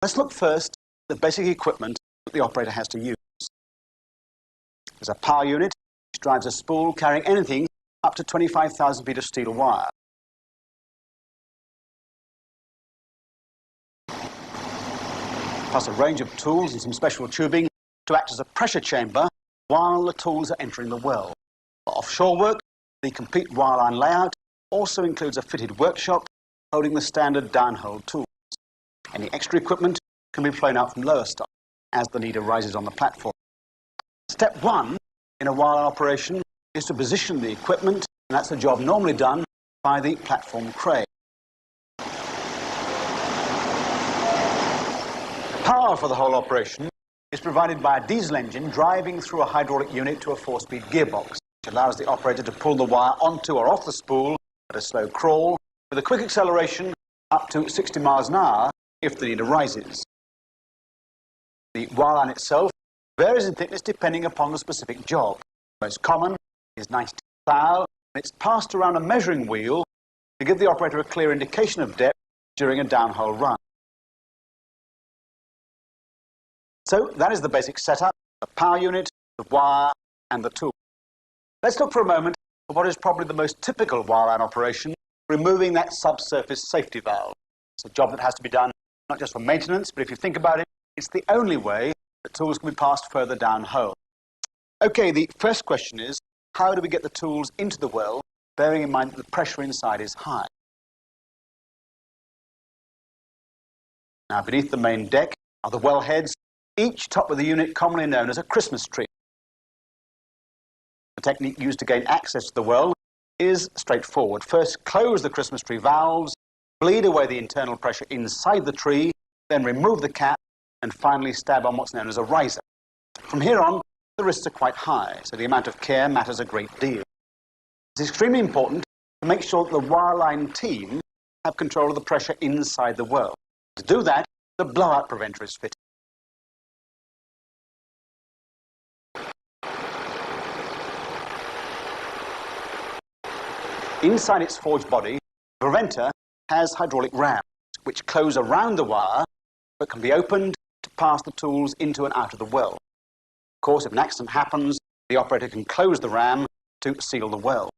Let's look first at the basic equipment that the operator has to use. There's a power unit which drives a spool carrying anything up to 25,000 feet of steel wire. Plus a range of tools and some special tubing to act as a pressure chamber while the tools are entering the well. For offshore work, the complete wireline layout also includes a fitted workshop holding the standard downhole tools. Any extra equipment can be flown out from lower stock as the need arises on the platform. Step one in a wireline operation is to position the equipment, and that's a job normally done by the platform crane. Power for the whole operation is provided by a diesel engine driving through a hydraulic unit to a 4-speed gearbox, which allows the operator to pull the wire onto or off the spool at a slow crawl with a quick acceleration up to 60 miles an hour if the need arises. The wireline itself varies in thickness depending upon the specific job. The most common is 90 thou, and it's passed around a measuring wheel to give the operator a clear indication of depth during a downhole run. So that is the basic setup: the power unit, the wire, and the tool. Let's look for a moment at what is probably the most typical wireline operation, removing that subsurface safety valve. It's a job that has to be done not just for maintenance, but if you think about it, it's the only way that tools can be passed further downhole. Okay, the first question is, how do we get the tools into the well, bearing in mind that the pressure inside is high? Now, beneath the main deck are the well heads, each topped with a unit commonly known as a Christmas tree. The technique used to gain access to the well is straightforward. First, close the Christmas tree valves, bleed away the internal pressure inside the tree, then remove the cap, and finally stab on what's known as a riser. From here on, the risks are quite high, so the amount of care matters a great deal. It's extremely important to make sure that the wireline team have control of the pressure inside the well. To do that, the blowout preventer is fitted. Inside its forged body, the preventer has hydraulic rams which close around the wire but can be opened to pass the tools into and out of the well. Of course, if an accident happens, the operator can close the ram to seal the well.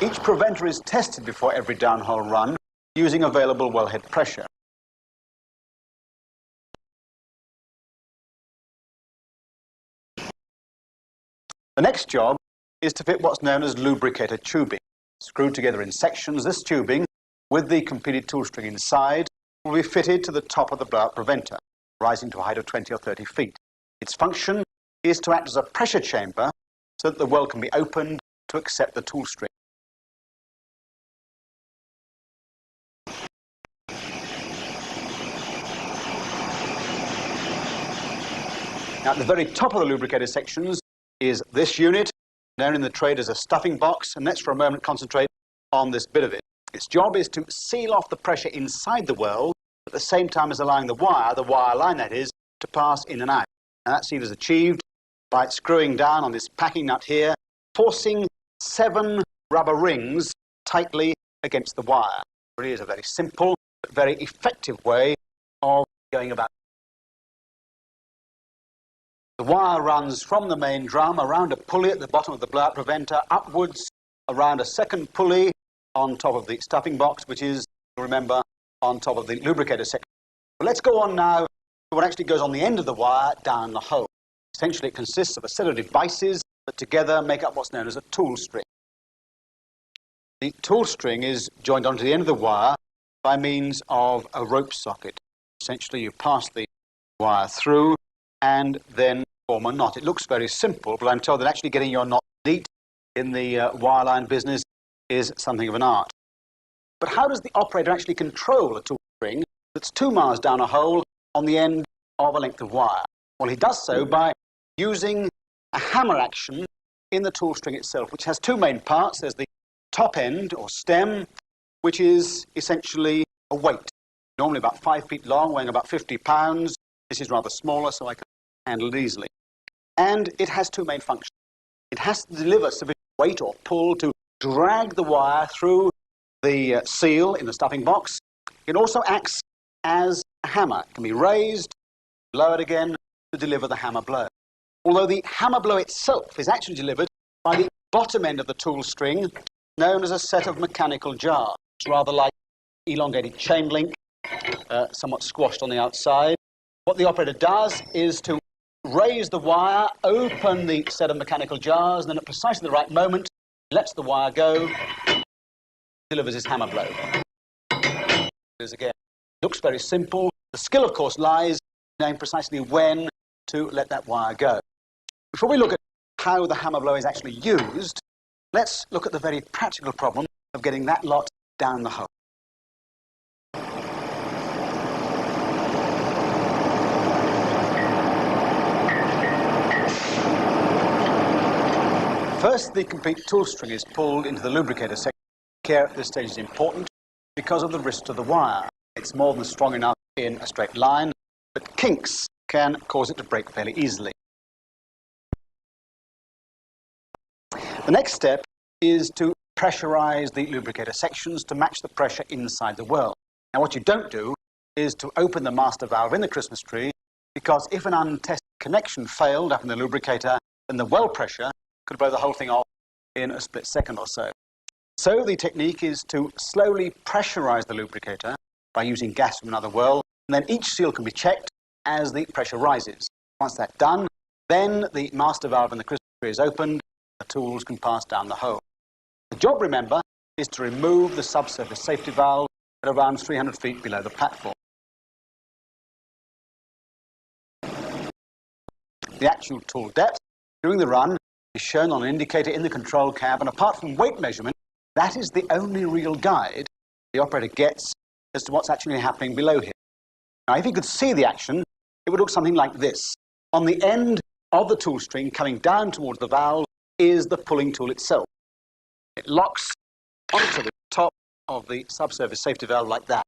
Each preventer is tested before every downhole run using available wellhead pressure. The next job is to fit what's known as lubricator tubing. Screwed together in sections, this tubing, with the completed tool string inside, will be fitted to the top of the blowout preventer, rising to a height of 20 or 30 feet. Its function is to act as a pressure chamber so that the well can be opened to accept the tool string. Now, at the very top of the lubricator sections is this unit, known in the trade as a stuffing box, and let's for a moment concentrate on this bit of it. Its job is to seal off the pressure inside the well at the same time as allowing the wire line that is, to pass in and out. And that seal is achieved by screwing down on this packing nut here, forcing 7 rubber rings tightly against the wire. It really is a very simple but very effective way of going about. The wire runs from the main drum around a pulley at the bottom of the blowout preventer, upwards around a second pulley on top of the stuffing box, which is, remember, on top of the lubricator section. But let's go on now to what actually goes on the end of the wire down the hole. Essentially, it consists of a set of devices that together make up what's known as a tool string. The tool string is joined onto the end of the wire by means of a rope socket. Essentially, you pass the wire through and then form a knot. It looks very simple, but I'm told that actually getting your knot neat in the wireline business is something of an art. But how does the operator actually control a tool string that's 2 miles down a hole on the end of a length of wire? Well, he does so by using a hammer action in the tool string itself, which has 2 main parts. There's the top end, or stem, which is essentially a weight, normally about 5 feet long, weighing about 50 pounds. This is rather smaller, so I can handle it easily. And it has 2 main functions. It has to deliver sufficient weight or pull to drag the wire through the seal in the stuffing box, It also acts as a hammer. It can be raised, lowered again to deliver the hammer blow. Although the hammer blow itself is actually delivered by the bottom end of the tool string, known as a set of mechanical jars, rather like elongated chain link, somewhat squashed on the outside. What the operator does is to raise the wire, open the set of mechanical jars, and then at precisely the right moment, lets the wire go, delivers his hammer blow. Again, looks very simple. The skill, of course, lies in knowing precisely when to let that wire go. Before we look at how the hammer blow is actually used, let's look at the very practical problem of getting that lot down the hole. First, the complete tool string is pulled into the lubricator section. Care at this stage is important because of the wrist of the wire. It's more than strong enough in a straight line, but kinks can cause it to break fairly easily. The next step is to pressurize the lubricator sections to match the pressure inside the well. Now, what you don't do is to open the master valve in the Christmas tree, because if an untested connection failed up in the lubricator, then the well pressure could blow the whole thing off in a split second or so. So the technique is to slowly pressurize the lubricator by using gas from another well, and then each seal can be checked as the pressure rises. Once that's done, then the master valve in the Christmas tree is opened, the tools can pass down the hole. The job, remember, is to remove the subsurface safety valve at around 300 feet below the platform. The actual tool depth during the run is shown on an indicator in the control cab, and apart from weight measurement, that is the only real guide the operator gets as to what's actually happening below here. Now, if you could see the action, it would look something like this. On the end of the tool string coming down towards the valve is the pulling tool itself. It locks onto the top of the subsurface safety valve like that.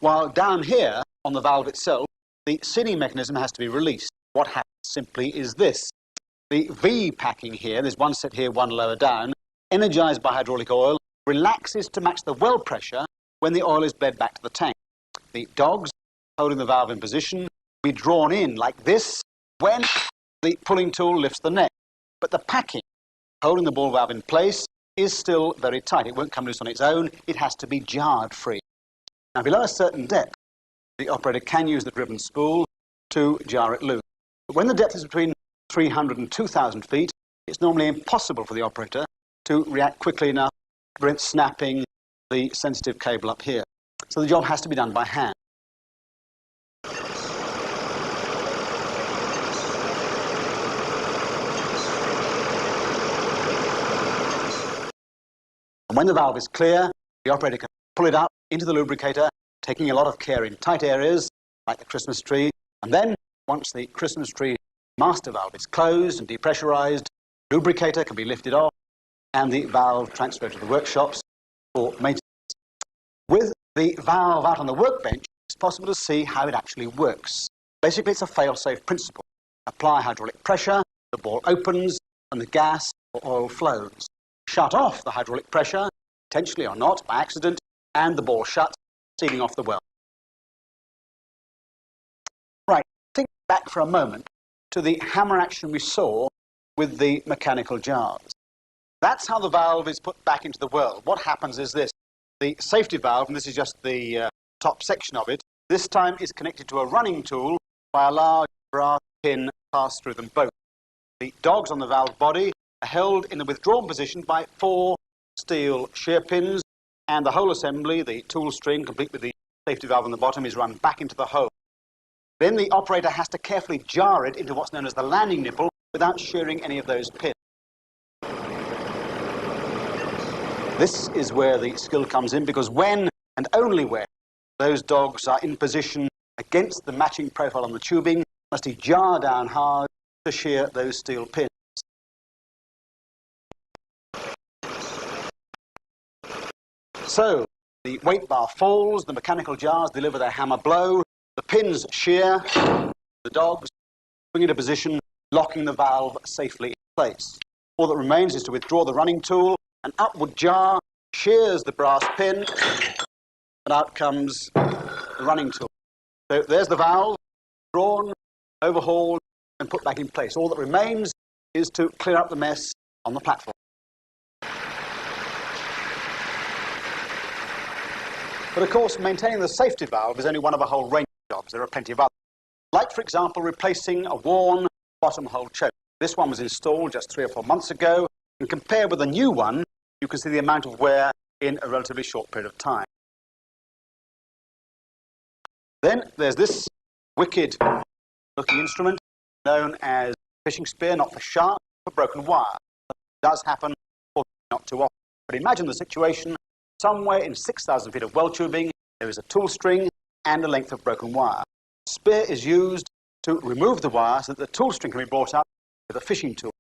While down here on the valve itself, the sealing mechanism has to be released. What happens simply is this. The V packing here, there's one set here, one lower down, energized by hydraulic oil, relaxes to match the well pressure when the oil is bled back to the tank. The dogs holding the valve in position will be drawn in like this when the pulling tool lifts the neck. But the packing holding the ball valve in place is still very tight. It won't come loose on its own. It has to be jarred free. Now, below a certain depth, the operator can use the driven spool to jar it loose. But when the depth is between 300 and 2,000 feet, it's normally impossible for the operator to react quickly enough to prevent snapping the sensitive cable up here. So the job has to be done by hand. And when the valve is clear, the operator can pull it up into the lubricator, taking a lot of care in tight areas, like the Christmas tree. And then, once the Christmas tree master valve is closed and depressurized, the lubricator can be lifted off and the valve transferred to the workshops for maintenance. With the valve out on the workbench, it's possible to see how it actually works. Basically, it's a fail-safe principle. Apply hydraulic pressure, the ball opens, and the gas or oil flows. Shut off the hydraulic pressure, intentionally or not, by accident, and the ball shuts, sealing off the well. Right, think back for a moment to the hammer action we saw with the mechanical jars. That's how the valve is put back into the well. What happens is this. The safety valve, and this is just the top section of it, this time is connected to a running tool by a large brass pin passed through them both. The dogs on the valve body are held in the withdrawn position by 4 steel shear pins, and the whole assembly, the tool string, complete with the safety valve on the bottom, is run back into the hole. Then the operator has to carefully jar it into what's known as the landing nipple without shearing any of those pins. This is where the skill comes in, because when, and only when, those dogs are in position against the matching profile on the tubing, must he jar down hard to shear those steel pins. So, the weight bar falls, the mechanical jars deliver their hammer blow, the pins shear, the dogs bring into position, locking the valve safely in place. All that remains is to withdraw the running tool. An upward jar shears the brass pin, and out comes the running tool. So there's the valve, drawn, overhauled, and put back in place. All that remains is to clear up the mess on the platform. But of course, maintaining the safety valve is only one of a whole range of jobs. There are plenty of others. Like, for example, replacing a worn bottom hole choke. This one was installed just 3 or 4 months ago, and compared with a new one, you can see the amount of wear in a relatively short period of time. Then there's this wicked-looking instrument known as fishing spear, not for sharp, for broken wire. It does happen, not too often. But imagine the situation. Somewhere in 6,000 feet of well tubing, there is a tool string and a length of broken wire. The spear is used to remove the wire so that the tool string can be brought up with a fishing tool.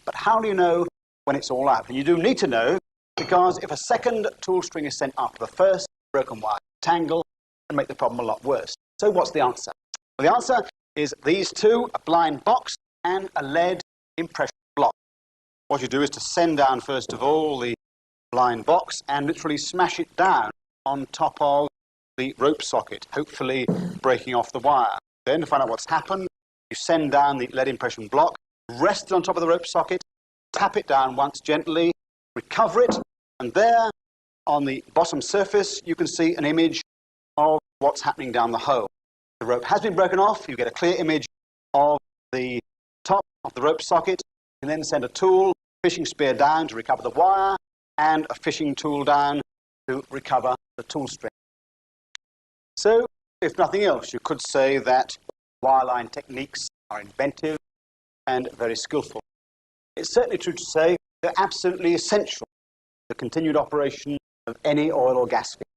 But how do you know when it's all out? And you do need to know, because if a second tool string is sent after the first, broken wire tangle and make the problem a lot worse. So what's the answer? Well, the answer is these two, a blind box and a lead impression block. What you do is to send down, first of all, the blind box and literally smash it down on top of the rope socket, hopefully breaking off the wire. Then, to find out what's happened, you send down the lead impression block, rest it on top of the rope socket, tap it down once gently, recover it, and there on the bottom surface you can see an image of what's happening down the hole. The rope has been broken off. You get a clear image of the top of the rope socket. You can then send a tool, fishing spear down to recover the wire, and a fishing tool down to recover the tool string. So, if nothing else, you could say that wireline techniques are inventive and very skillful. It's certainly true to say they're absolutely essential for the continued operation of any oil or gas field.